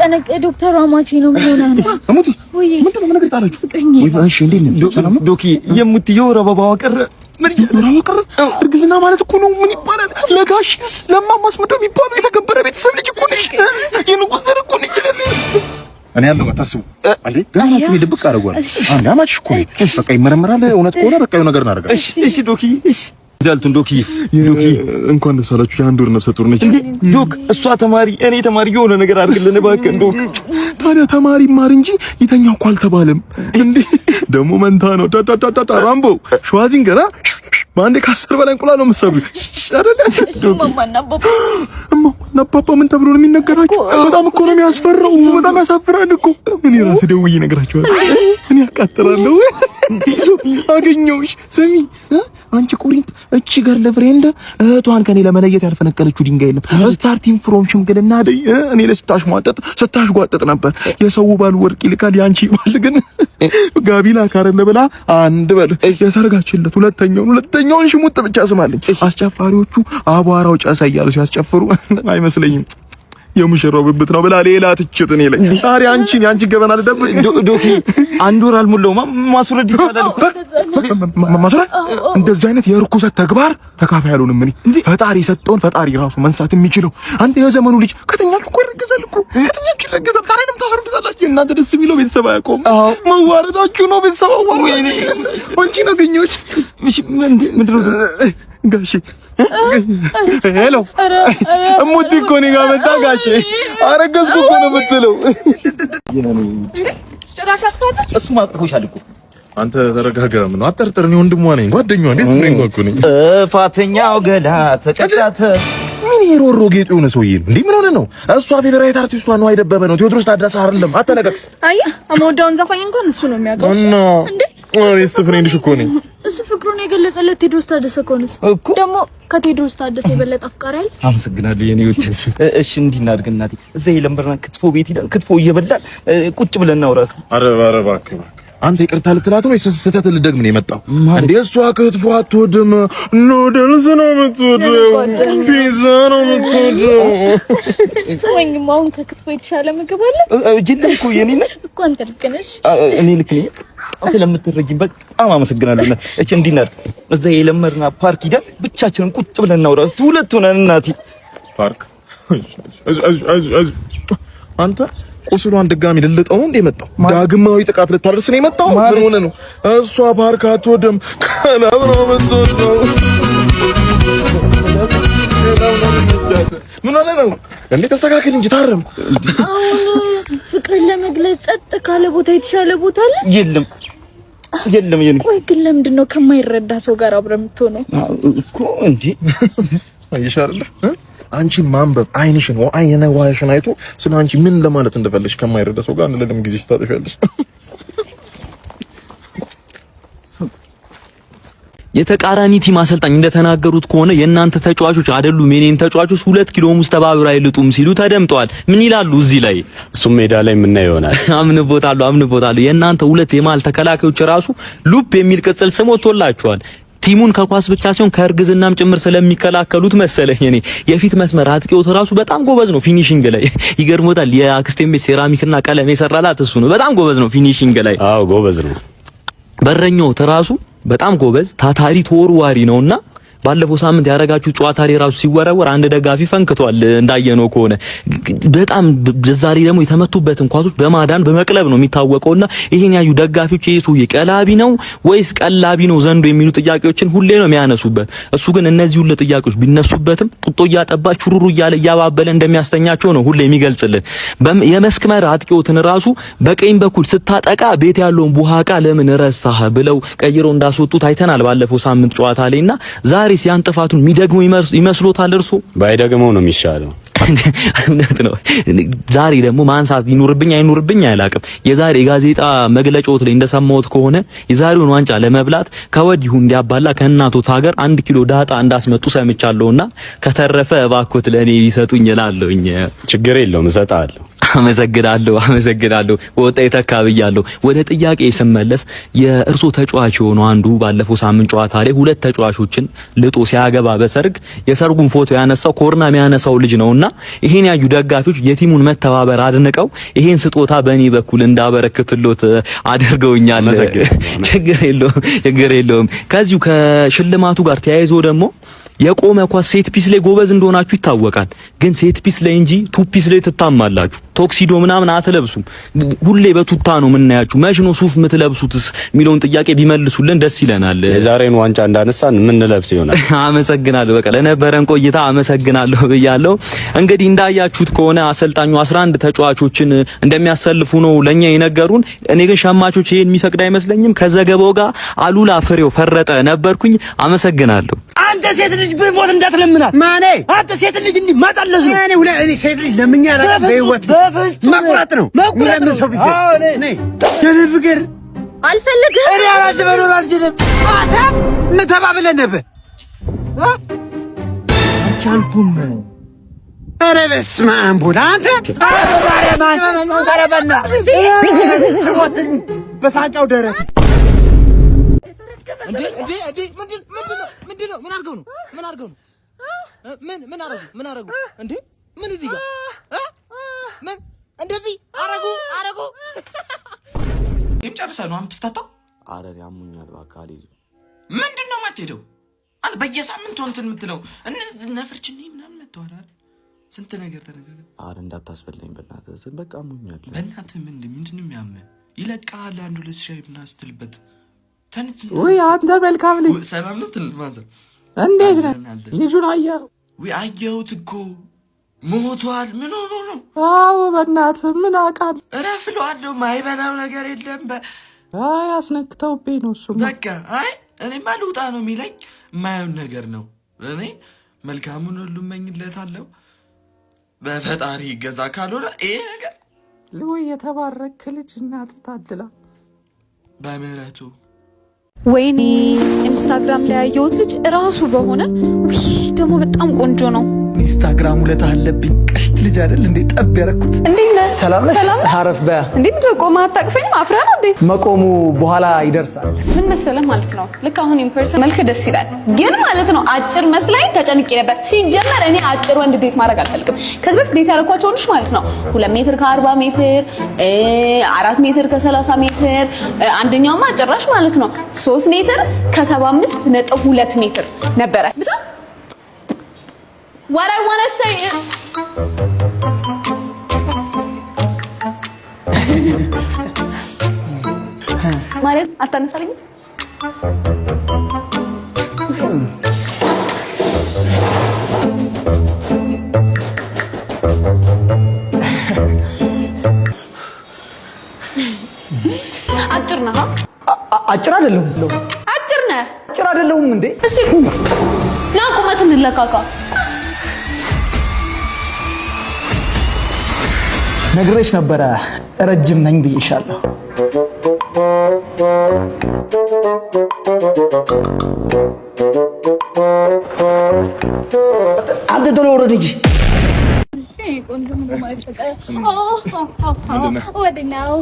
አትጨነቅ ዶክተር አማቼ ነው ሆነ እሙቲ ምንድነው ምን ነገር ጣላችሁ ወይ እሺ እንዴት ነው ሰላም ዶኪ የምትየው ረባባው ቀረ ምን ይኖራል ቀረ እርግዝና ማለት እኮ ነው ምን ይባላል ለጋሽስ ለማማስ ምንድነው የሚባለው የተከበረ ቤተሰብ ልጅ እኮ ነሽ የንጉስ ዘር እኮ ነሽ እኔ ያለው አታስቡ አለ ጋማችሁ ይደብቅ አድርጓል አንድ አማች እኮ በቃ ይመረመራል እውነት ከሆነ በቃ የሆነ ነገር እናደርጋለን እሺ ዶኪ እሺ ዳልቱን ዶኪ እንኳን ደስ አላችሁ የአንድ ወር ነፍሰ ጡር ነች ዶክ እሷ ተማሪ እኔ ተማሪ የሆነ ነገር አድርግልን እባክህ ዶክ ታዲያ ተማሪ ማር እንጂ ይተኛው እኮ አልተባለም እንዴ ደግሞ መንታ ነው ዳዳዳዳ ራምቦ ሸዋዚንገራ ባንዴ ካስር በላይ እንቁላል ነው የምትሰብሩ አይደል ማማና ፓፓ ምን ተብሎ ነው የሚነገራቸው በጣም እኮ ነው የሚያስፈራው በጣም ያሳፍራል እኮ እኔ ራሴ ደውዬ እነግራቸዋለሁ እኔ አቃጥራለሁ አገኘሁሽ ስሚ አንቺ ቁሪንት እቺ ጋር ለፍሬንድ እህቷን ከኔ ለመለየት ያልፈነቀለችው ድንጋይ የለም ስታርቲንግ ፍሮም ሽምግልና ደይ እኔ ለስታሽ ጓጠጥ ነበር የሰው ባል ወርቅ ይልካል ያንቺ ባል ግን ጋቢላ ካረለ ብላ አንድ በል የሰርጋችለት ሁለተኛውን ሽሙጥ ብቻ ስማለኝ አስጨፋሪዎቹ አቧራው ጫሳ እያሉ ሲያስጨፍሩ አይመስለኝም የሙሽራው ብብት ነው ብላ ሌላ ትችት እኔ ላይ ዛሬ አንቺ ገበና ልደብቅ ዶኪ አንድ ወር አልሞላው ማስወረድ ይቻላል ማስወረድ እንደዚህ አይነት የርኩሰት ተግባር ተካፋይ ያሉንም እኔ ፈጣሪ ሰጠውን ፈጣሪ ራሱ መንሳት የሚችለው አንተ የዘመኑ ልጅ ከተኛችሁ እኮ ይረገዛል እኮ ከተኛችሁ ይረገዛል ታሪንም ታፈርዱታላችሁ እናንተ ደስ የሚለው ቤተሰብ አያቆም መዋረዳችሁ ነው ቤተሰብ ወይኔ አንቺ ነገኞች ምንድነው ጋሺ ሄሎ እሙቲ እኮ እኔ ጋር መጣ ጋሼ አረገዝኩ እኮ ነው የምትለው እሱ ማጥፎሻል እኮ አንተ ተረጋጋ ምን አጠርጥር ነው ወንድሟ ነኝ ጓደኛዋ ነኝ ስፍሬንጓ እኮ ነኝ ጥፋተኛው ገላ ተቀጣተ ምን ይሮሮ ጌጡ የሆነ ሰውዬ እንዴ ምን ሆነ ነው እሷ ፌቨራይት አርቲስቷ ነው አይደበበ ነው ቴዎድሮስ ታደሰ አይደለም አተለቀቅስ አያ አሞዳውን ዘፋኝ እንኳን እሱ ነው የሚያውቀው እንዴ እኔስ ፍሬንድሽ እኮ ነኝ እሱ ፍቅሩን የገለጸለት ቴዎድሮስ ታደሰ ኮንስ ደግሞ ከቴዎድሮስ ታደሰ የበለጠ አፍቃሪ አይደል አመሰግናለሁ የኔ ወጥ እሺ እንዲናድግ እናቴ እዛ የለምበርና ክትፎ ቤት ሄደን ክትፎ እየበላን ቁጭ ብለን እናውራ ኧረ እባክህ አንተ ይቅርታ ልትላት ነው ስህተት ልደግም ነው የመጣው እንዴ እሷ ክትፎ አትወድም ኑድልስ ነው የምትወደው ፒዛ ነው የምትወደው ወይም ማውን ከክትፎ የተሻለ ምግብ አለ ጅልም እኮ የኔ ነው እኮ አንተ ልክ ነሽ እኔ ልክ ነኝ ስለምትረጂኝ በጣም አመሰግናለሁ እቺ እንዲናር እዛ የለመርና ፓርክ ሄደን ብቻችንን ቁጭ ብለን እናውራ እስቲ ሁለት ሆነን እናቴ ፓርክ አንተ ቁስሏን ድጋሚ ልልጠው እንደ መጣው ዳግማዊ ጥቃት ልታደርስ ነው የመጣው ምን ሆነ ነው እሷ ፓርክ አትወድም ካላብሮ መጥቶ ምን ሆነ ነው እንዴ ተስተካከል እንጂ ታረም ፍቅርን ለመግለጽ ጸጥ ካለ ቦታ የተሻለ ቦታ አለ የለም የኔ ወይ ግን ለምንድን ነው ከማይረዳ ሰው ጋር አብረህ የምትሆነው እኮ እንዴ አይሻርለ አንቺ ማንበብ አይንሽን አይነ ዋሽን አይቶ ስለ አንቺ ምን ለማለት እንደፈለሽ ከማይረዳ ሰው ጋር ለለም ጊዜሽ ታጠፊያለሽ የተቃራኒ ቲም አሰልጣኝ እንደተናገሩት ከሆነ የእናንተ ተጫዋቾች አይደሉም የኔን ተጫዋቾች 2 ኪሎ ሙስ ተባብረው አይልጡም ሲሉ ተደምጠዋል ምን ይላሉ እዚህ ላይ እሱም ሜዳ ላይ ምን ይሆናል አምንቦታለሁ የእናንተ ሁለት የማል ተከላካዮች ራሱ ሉፕ የሚል ቅጽል ስም ወጥቶላቸዋል ቲሙን ከኳስ ብቻ ሲሆን ከእርግዝናም ጭምር ስለሚከላከሉት መሰለኝ እኔ የፊት መስመር አጥቂው ተራሱ በጣም ጎበዝ ነው ፊኒሺንግ ላይ ይገርሞታል የአክስቴም ቤት ሴራሚክና ቀለም የሰራላት እሱ ነው በጣም ጎበዝ ነው ፊኒሺንግ ላይ አዎ ጎበዝ ነው በረኛው ተራሱ በጣም ጎበዝ ታታሪ ተወርዋሪ ነውና ባለፈው ሳምንት ያረጋችሁ ጨዋታ ላይ ራሱ ሲወረወር አንድ ደጋፊ ፈንክቷል እንዳየነው ከሆነ በጣም ዛሬ ደግሞ የተመቱበትን ኳሶች በማዳን በመቅለብ ነው የሚታወቀውና ይሄን ያዩ ደጋፊዎች ኢየሱስ ቀላቢ ነው ወይስ ቀላቢ ነው ዘንዶ የሚሉ ጥያቄዎችን ሁሌ ነው የሚያነሱበት እሱ ግን እነዚህ ሁሉ ጥያቄዎች ቢነሱበትም ጡጦ እያጠባ ቹሩሩ እያለ ያባበለ እንደሚያስተኛቸው ነው ሁሌ የሚገልጽልን የመስክመር አጥቂዎትን ራሱ በቀኝ በኩል ስታጠቃ ቤት ያለውን ቡሃቃ ለምን ረሳህ ብለው ቀይረው እንዳስወጡት አይተናል ባለፈው ሳምንት ጨዋታ ላይና ዛሬ ሲያን ጥፋቱን የሚደግመው ይመስሎታል እርሱ ባይደግመው ነው የሚሻለው እውነት ነው ዛሬ ደግሞ ማንሳት ይኑርብኝ አይኑርብኝ አይላቅም የዛሬ ጋዜጣ መግለጫዎት ላይ እንደሰማሁት ከሆነ የዛሬውን ዋንጫ ለመብላት ከወዲሁ እንዲያባላ ከእናቶት ሀገር 1 ኪሎ ዳጣ እንዳስመጡ ሰምቻለሁና ከተረፈ እባክዎት ለኔ ይሰጡኝ እላለሁኝ ችግር የለውም እሰጣለሁ አመሰግናለሁ ወጣ የተካብያለሁ። ወደ ጥያቄ ስመለስ የእርሶ ተጫዋች የሆነው አንዱ ባለፈው ሳምንት ጨዋታ ላይ ሁለት ተጫዋቾችን ልጦ ሲያገባ በሰርግ የሰርጉን ፎቶ ያነሳው ኮርና የሚያነሳው ልጅ ነውና ይሄን ያዩ ደጋፊዎች የቲሙን መተባበር አድንቀው ይሄን ስጦታ በእኔ በኩል እንዳበረክትሎት አድርገውኛል። ችግር የለውም። ከዚሁ ከሽልማቱ ጋር ተያይዞ ደግሞ የቆመ ኳስ ሴት ፒስ ላይ ጎበዝ እንደሆናችሁ ይታወቃል። ግን ሴት ፒስ ላይ እንጂ ቱ ፒስ ላይ ትታማላችሁ። ቶክሲዶ ምናምን አትለብሱም። ሁሌ በቱታ ነው የምናያችሁ። መች ነው ሱፍ የምትለብሱትስ የሚለውን ጥያቄ ቢመልሱልን ደስ ይለናል። የዛሬን ዋንጫ እንዳነሳን ምን ለብስ ይሆናል? አመሰግናለሁ። በቃ ለነበረን ቆይታ አመሰግናለሁ ብያለሁ። እንግዲህ እንዳያችሁት ከሆነ አሰልጣኙ 11 ተጫዋቾችን እንደሚያሰልፉ ነው ለኛ የነገሩን። እኔ ግን ሸማቾች ይሄን የሚፈቅድ አይመስለኝም። ከዘገባው ጋር አሉላ ፍሬው ፈረጠ ነበርኩኝ። አመሰግናለሁ። አንተ ሴት ልጅ በሞት እንዳትለምናት ማኔ። አንተ ሴት ልጅ እንዲህ ማጣለዝ ነው። እኔ ሴት ልጅ ለምኛ አላውቅም። በህይወት መቁረጥ ነው መቁረጥ ሰው ቢገር እኔ ፍቅር አልፈልግም። እኔ አራጅ በኖር አልችልም። አንተ ምን ተባብለን ነበር? አልቻልኩም። ኧረ በስመ አብ ወልድ አንተ በሳጫው ደረት ምንድነው? ምን አድርገው ነው? ምን አደረጉ? እንዴ ምን እዚህ ጋር ምን እንደዚህ አረጉ? ጨርሰህ ነው የምትፍታታው? ኧረ ያሙኛል በአካል ይዞ ምንድነው የማትሄደው? አንተ በየሳምንቱ እንትን የምትለው ነፍርችን ምናምን መተዋል አይደል? ስንት ነገር ተነገረ። ኧረ እንዳታስበለኝ በእናትህ በቃ አሙኛል። በእናትህ ምንድነው የሚያምህ? ይለቃል አንዱ ለሻይ ምናምን ስትልበት ወይ አንተ መልካም ልጅ ሰላም ነው ማዘር እንዴት ነህ? ልጁን አየኸው? ወይ አየሁት እኮ ሞቷል። ምን ሆኖ ነው? አዎ በእናትህ ምን አውቃለሁ። እረፍለዋለሁ። ማይበላው ነገር የለም። አይ አስነክተውብኝ ነው እሱማ። በቃ አይ እኔማ ልውጣ ነው የሚለኝ የማየውን ነገር ነው። እኔ መልካሙን ሁሉ እመኝለታለሁ። በፈጣሪ ይገዛ። ካልሆነ ይሄ ነገር ልውይ የተባረክ ልጅ እናትህ ታድላ በምህረቱ ወይኔ ኢንስታግራም ላይ ያየሁት ልጅ እራሱ በሆነ ደግሞ በጣም ቆንጆ ነው። ኢንስታግራም ውለታ አለብኝ። ቀሽት ልጅ አይደል እንዴ ጠብ ያረኩት። እንዴት ነህ? ሰላም ነሽ? አረፍ በያ። እንዴት ቆማ አታቅፈኝም? አፍረህ ነው እንዴ? መቆሙ በኋላ ይደርሳል። ምን መሰለህ ማለት ነው ልክ አሁን ኢምፐርሰን መልክ ደስ ይላል፣ ግን ማለት ነው አጭር መስላኝ ተጨንቄ ነበር። ሲጀመር እኔ አጭር ወንድ ዴት ማድረግ አልፈልግም። ከዚህ በፊት ዴት ያደረኳቸው ልጅ ማለት ነው 2 ሜትር ከ40 ሜትር 4 ሜትር ከ30 ሜትር አንደኛውማ ጭራሽ ማለት ነው 3 ሜትር ከ75.2 ሜትር ነበረ። What I want to say is ማለት አታነሳልኝ። አጭር ነህ? አጭር አይደለሁም። አጭር ነህ? አጭር አይደለሁም እንዴ? እስቲ ና ቁመት እንለካካ። ነግሬሽ ነበረ ረጅም ነኝ ብዬሻለሁ። አንተ ቶሎ ወረድ እንጂ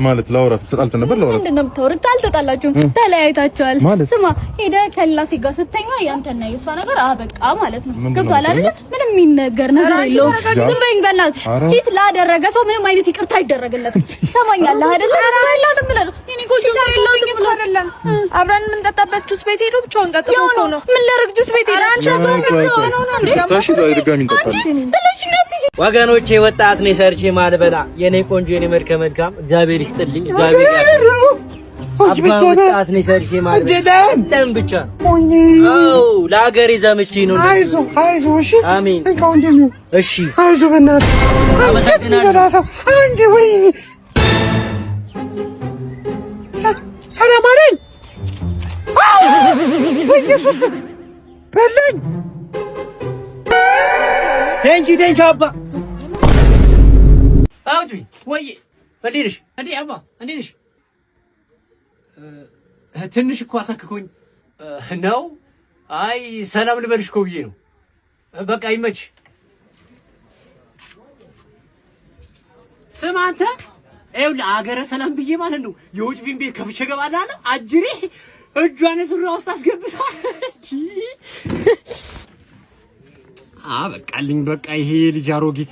ማለት ላውራት ተጣልተን ነበር። ላውራት ምንድን ነው የምታወሩት? አልተጣላችሁም፣ ተለያይታችኋል። ስማ ሄደህ ከሌላ ሴት ጋር ስተኛ ያንተና የእሷ ነገር አበቃ ማለት ነው። ገብቶሃል አይደል? ምንም የሚነገር ነገር የለውም። ዝም በይኝ በእናትሽ። ፊት ላደረገ ሰው ምንም አይነት ይቅርታ አይደረግለትም። ሰማኛለህ አይደል? ሰላም ብለህ እኔ እኮ የለውም እኮ አይደለም። አብረን የምንጠጣበት ጁስ ቤት ሄዶ ብቻውን ቀጥቶ እኮ ነው። ምን ላድርግ? ጁስ ቤት ሄዶ አንቺ ታሺ ዛሬ ድጋሚ እንጠጣለን። ወገኖቼ ወጣት ነኝ ሰርቼ ማልበላ የኔ ቆንጆ የኔ መልከ መልካም እግዚአብሔር ይስጥልኝ። እግዚአብሔር አባ ወጣት ነኝ ሰርቼ ማልበላ ለም ብቻ አው ለሀገሬ ዘምቼ ነው። አይዞ እሺ አሜን። እሺ አይዞ በእናትህ አመሰግናለሁ። አንቺ ወይ ሰላም አለኝ። በኢየሱስ በለኝ። ቴንኪ አባ አውጪ ወይ እንዴት ነሽ? እንዴ አባ እንዴት ነሽ? ትንሽ እኮ አሳክኮኝ ነው። አይ ሰላም ልበልሽ እኮ ብዬ ነው። በቃ ይመች። ስማ አንተ ይኸውልህ አገረ ሰላም ብዬ ማለት ነው የውጭ ቢን ቤት ከፍቼ እገባለሁ አለ አጅሬ እጇን ሱሪያ ውስጥ አስገብታ በቃልኝ በቃ ይሄ ልጅ አሮጊት